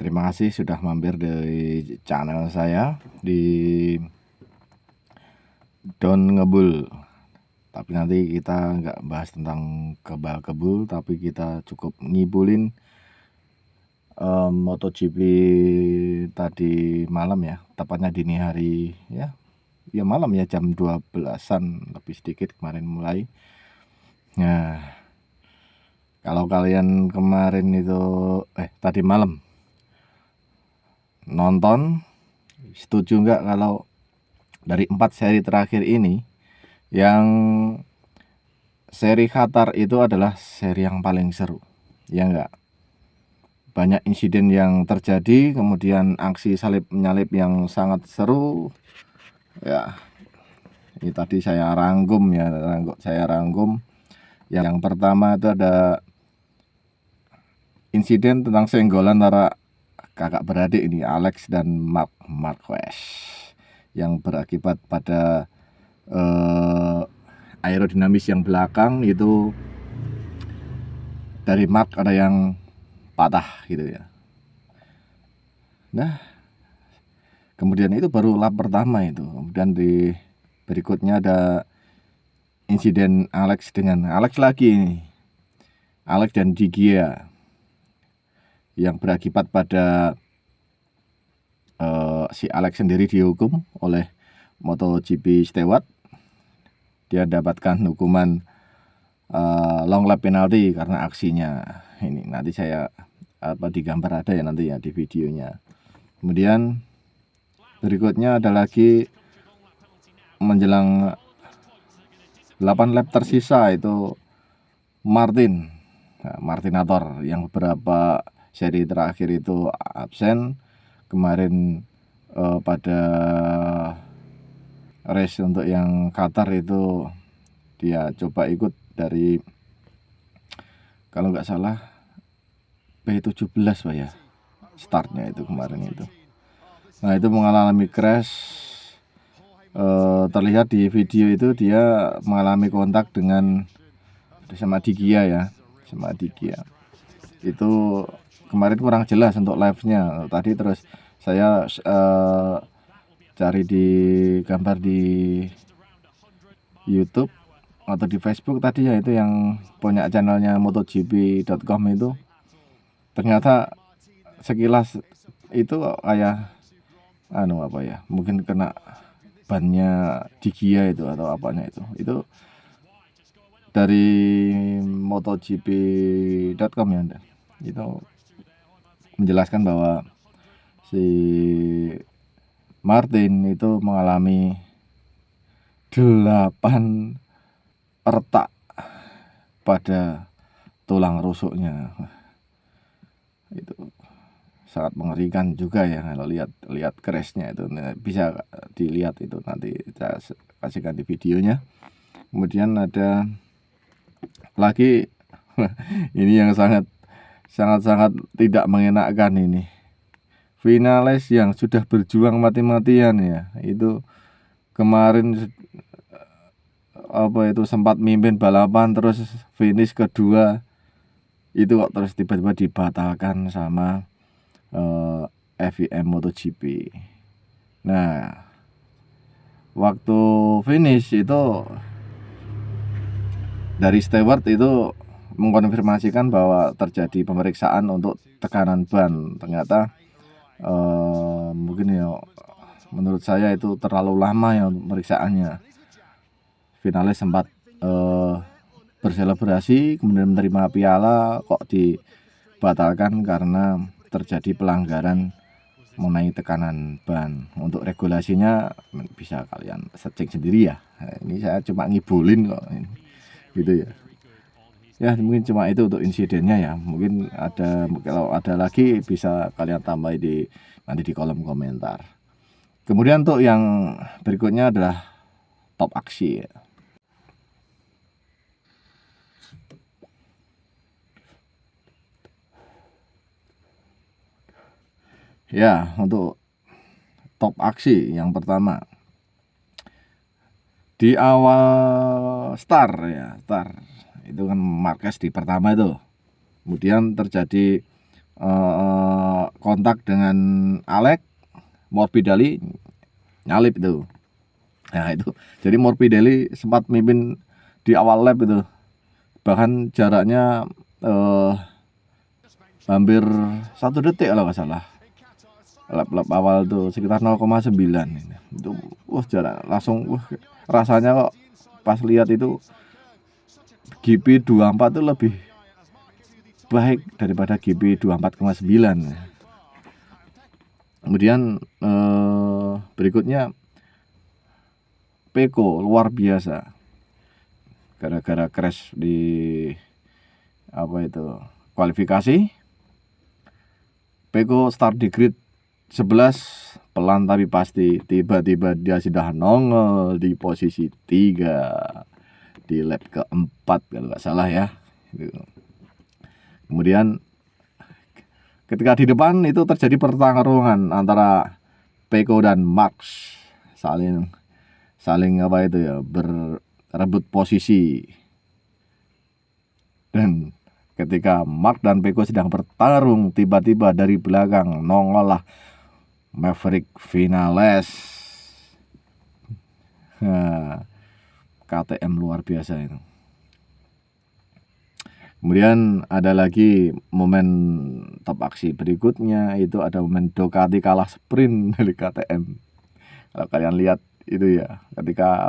Terima kasih sudah mampir di channel saya di Don Ngebul. Tapi nanti kita nggak bahas tentang kebal-kebul, tapi kita cukup ngibulin MotoGP tadi malam ya, tepatnya dini hari ya malam ya, jam 12-an lebih sedikit kemarin mulai. Nah, kalau kalian kemarin itu tadi malam nonton, setuju nggak kalau dari 4 seri terakhir ini yang seri Qatar itu adalah seri yang paling seru, ya enggak? Banyak insiden yang terjadi, kemudian aksi salib menyalip yang sangat seru. Ya, ini tadi saya rangkum ya, Yang pertama itu ada insiden tentang senggolan antara kakak beradik ini, Alex dan Marc Marquez, yang berakibat pada aerodinamis yang belakang itu dari Marc ada yang patah gitu ya. Nah, kemudian itu baru lap pertama itu. Kemudian di berikutnya ada insiden Alex lagi ini. Alex dan Di Gia yang berakibat pada si Alex sendiri dihukum oleh MotoGP Steward. Dia dapatkan hukuman long lap penalty karena aksinya. Ini nanti saya di gambar ada ya nanti ya di videonya. Kemudian berikutnya ada lagi menjelang 8 lap tersisa itu Martinator yang beberapa seri terakhir itu absen. Kemarin pada race untuk yang Qatar itu dia coba ikut dari, kalau nggak salah, P17 Pak ya, startnya itu kemarin itu. Nah, itu mengalami crash. Terlihat di video itu dia mengalami kontak sama Di Gia ya, sama Di Gia. Itu kemarin kurang jelas untuk live-nya tadi, terus saya cari di gambar di YouTube atau di Facebook tadi ya, itu yang punya channelnya MotoGP.com itu, ternyata sekilas itu kayak mungkin kena bannya Di Gia itu atau apanya itu dari MotoGP.com ya, itu menjelaskan bahwa si Martin itu mengalami 8 retak pada tulang rusuknya. Itu sangat mengerikan juga ya, kalau lihat crashnya itu bisa dilihat, itu nanti saya kasihkan di videonya. Kemudian ada lagi ini yang sangat tidak mengenakkan ini. Finalis yang sudah berjuang mati-matian ya, itu kemarin sempat mimpin balapan terus finish kedua, itu kok terus tiba-tiba dibatalkan sama FIM MotoGP. Nah, waktu finish itu dari steward itu mengkonfirmasikan bahwa terjadi pemeriksaan untuk tekanan ban. Ternyata mungkin ya, menurut saya itu terlalu lama ya pemeriksaannya. Finalis sempat berselebrasi, kemudian menerima piala, kok dibatalkan karena terjadi pelanggaran mengenai tekanan ban. Untuk regulasinya bisa kalian searching sendiri ya. Nah, ini saya cuma ngibulin kok gitu ya. Ya, mungkin cuma itu untuk insidennya ya. Mungkin kalau ada lagi bisa kalian tambah nanti di kolom komentar. Kemudian untuk yang berikutnya adalah top aksi ya. Ya, untuk top aksi yang pertama di awal start itu kan Marquez di pertama itu. Kemudian terjadi kontak dengan Alex, Morbidelli nyalip itu. Nah itu, jadi Morbidelli sempat mimpin di awal lap itu, bahkan jaraknya hampir 1 detik kalau nggak salah. Lap-lap awal tuh sekitar 0,9 itu, jarak langsung, rasanya kok pas lihat itu GP24 itu lebih baik daripada GP24,9. Kemudian berikutnya Pecco luar biasa, gara-gara crash di kualifikasi. Pecco start di grid 11, pelan tapi pasti, tiba-tiba dia sudah nongol di posisi 3 di lap keempat kalau nggak salah ya. Kemudian ketika di depan itu terjadi pertarungan antara Pecco dan Max, saling berebut posisi. Dan ketika Mark dan Pecco sedang bertarung, tiba-tiba dari belakang nongollah Maverick Vinales. KTM luar biasa itu. Kemudian ada lagi momen top aksi berikutnya, itu ada momen Ducati kalah sprint dari KTM. Kalau kalian lihat itu ya, ketika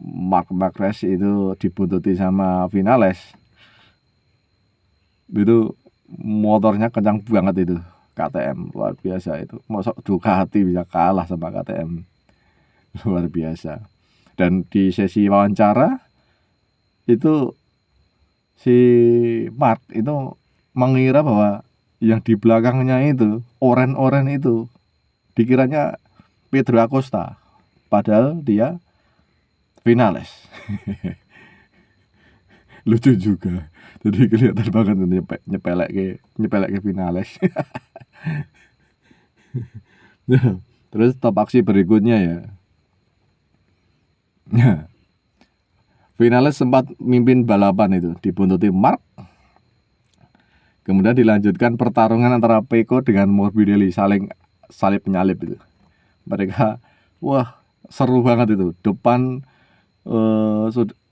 Marc Marquez itu dibuntuti sama Vinales, itu motornya kencang banget itu. KTM luar biasa itu. Mosok Ducati bisa kalah sama KTM, luar biasa. Dan di sesi wawancara itu si Mark itu mengira bahwa yang di belakangnya itu oren-oren itu dikiranya Pedro Acosta, padahal dia Vinales. Lucu juga, jadi kelihatan banget nyepelek ke Vinales. Nah, terus top aksi berikutnya ya. Nah, Vinales sempat mimpin balapan itu, dibuntuti Mark. Kemudian dilanjutkan pertarungan antara Pecco dengan Morbidelli, saling salip penyalip itu. Mereka, seru banget itu. Depan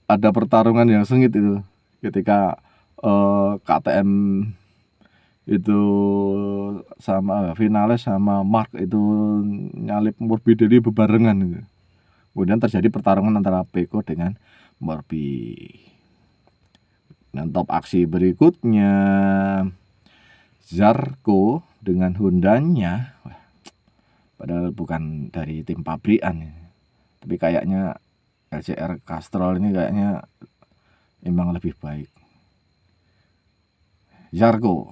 ada pertarungan yang sengit itu, ketika KTM itu sama Vinales sama Mark itu nyalip Morbidelli bebarengan itu. Kemudian terjadi pertarungan antara Pecco dengan Morbi. Dan top aksi berikutnya Zarco dengan Hondanya, padahal bukan dari tim pabrikan, tapi kayaknya LCR Castrol ini kayaknya memang lebih baik. Zarco,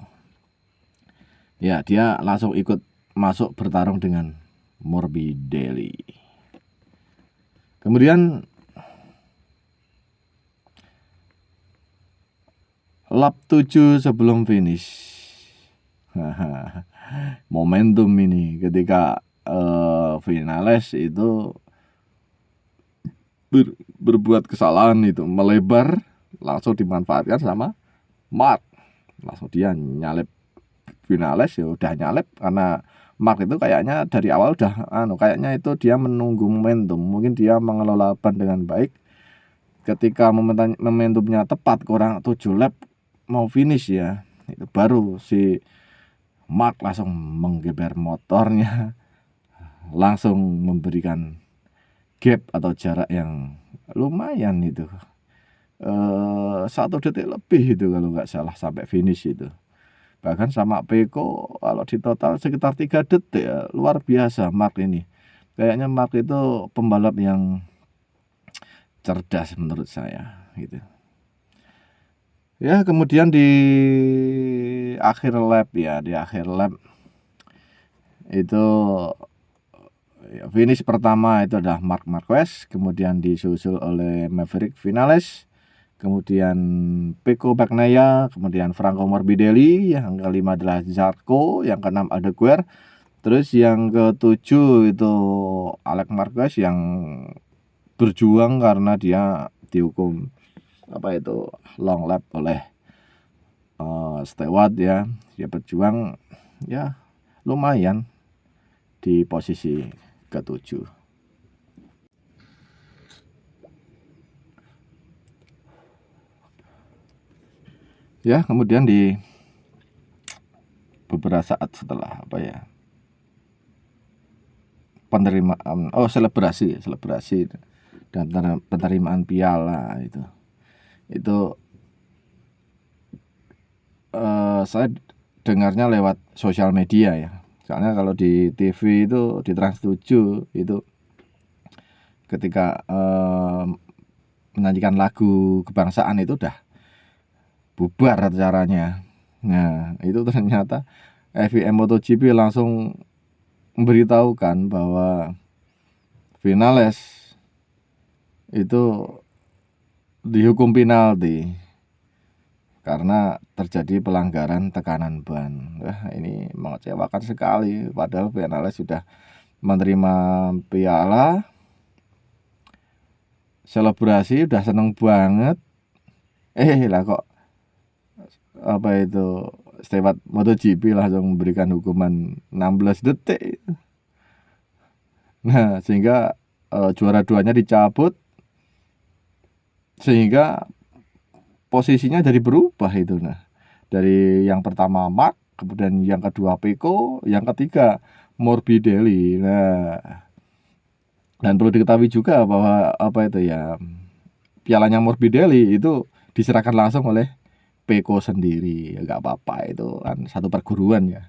ya dia langsung ikut masuk bertarung dengan Morbidelli. Kemudian lap 7 sebelum finish, momentum ini ketika Vinales itu berbuat kesalahan itu, melebar, langsung dimanfaatkan sama Mark. Langsung dia nyalip Vinales, ya udah nyalip karena Mark itu kayaknya dari awal udah kayaknya itu dia menunggu momentum. Mungkin dia mengelola ban dengan baik. Ketika momentumnya tepat, kurang 7 lap mau finish ya, itu baru si Mark langsung menggeber motornya, langsung memberikan gap atau jarak yang lumayan itu, 1 detik lebih itu kalau nggak salah sampai finish itu. Bahkan sama Pecco kalau di total sekitar 3 detik ya. Luar biasa Mark ini. Kayaknya Mark itu pembalap yang cerdas menurut saya gitu. Ya, kemudian di akhir lap itu finish pertama itu adalah Marc Marquez, kemudian disusul oleh Maverick Vinales, kemudian Pecco Bagnaia, kemudian Franco Morbidelli, yang kelima adalah Zarco, yang keenam Aldeguer, terus yang ketujuh itu Alex Marquez yang berjuang karena dia dihukum long lap oleh Stewart ya, dia berjuang ya lumayan di posisi ke-7. Ya, kemudian di beberapa saat setelah penerimaan selebrasi dan penerimaan piala itu saya dengarnya lewat sosial media ya. Soalnya kalau di TV itu di Trans 7 itu ketika menyanyikan lagu kebangsaan itu udah bubar acaranya. Nah, itu ternyata FIM MotoGP langsung memberitahukan bahwa Vinales itu dihukum penalti karena terjadi pelanggaran tekanan ban. Ini mengecewakan sekali, padahal Vinales sudah menerima piala, selebrasi udah seneng banget. Lah kok Stewart MotoGP langsung memberikan hukuman 16 detik. Nah, sehingga juara 2-nya dicabut, sehingga posisinya jadi berubah itu. Nah, dari yang pertama Mark, kemudian yang kedua Pecco, yang ketiga Morbidelli. Nah, dan perlu diketahui juga bahwa pialanya Morbidelli itu diserahkan langsung oleh Pecco sendiri. Ya nggak apa-apa, itu kan satu perguruan ya,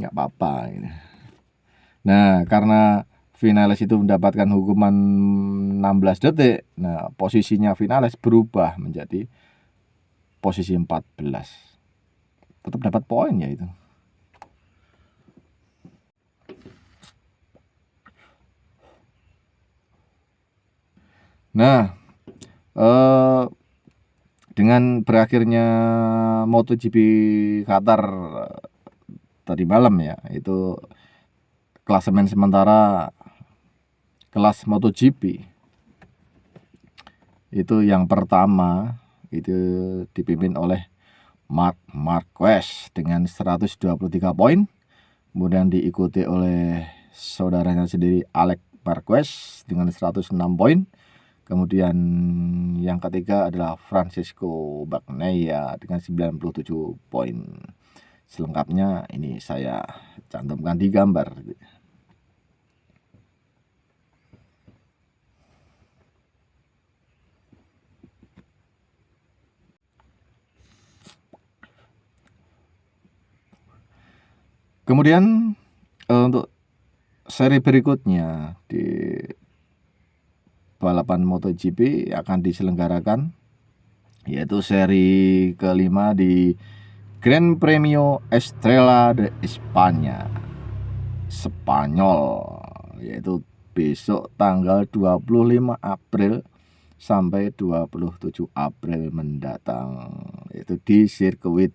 nggak apa-apa gitu. Nah, karena Vinales itu mendapatkan hukuman 16 detik, nah posisinya Vinales berubah menjadi posisi 14. Tetap dapat poin ya itu. Nah, dengan berakhirnya MotoGP Qatar tadi malam ya, itu klasemen sementara kelas MotoGP itu yang pertama itu dipimpin oleh Marc Marquez dengan 123 poin, kemudian diikuti oleh saudaranya sendiri Alex Marquez dengan 106 poin. Kemudian yang ketiga adalah Francisco Bagnaia dengan 97 poin. Selengkapnya ini saya cantumkan di gambar. Kemudian untuk seri berikutnya di balapan MotoGP akan diselenggarakan, yaitu seri kelima di Gran Premio Estrella de España, Spanyol, yaitu besok tanggal 25 April sampai 27 April mendatang, yaitu di sirkuit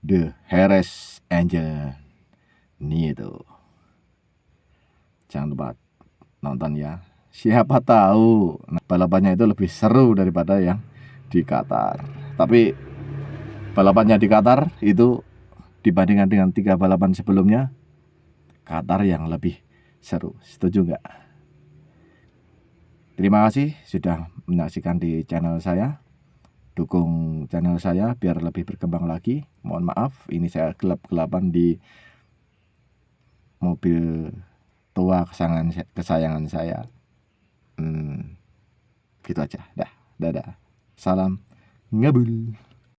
The Jerez Angel. Ini itu. Jangan lupa nonton ya. Siapa tahu balapannya itu lebih seru daripada yang di Qatar. Tapi balapannya di Qatar itu dibandingkan dengan 3 balapan sebelumnya, Qatar yang lebih seru. Setuju nggak? Terima kasih sudah menyaksikan di channel saya. Dukung channel saya biar lebih berkembang lagi. Mohon maaf, ini saya gelap-gelapan di mobil tua kesayangan saya. Gitu aja. Dadah. Salam ngabul.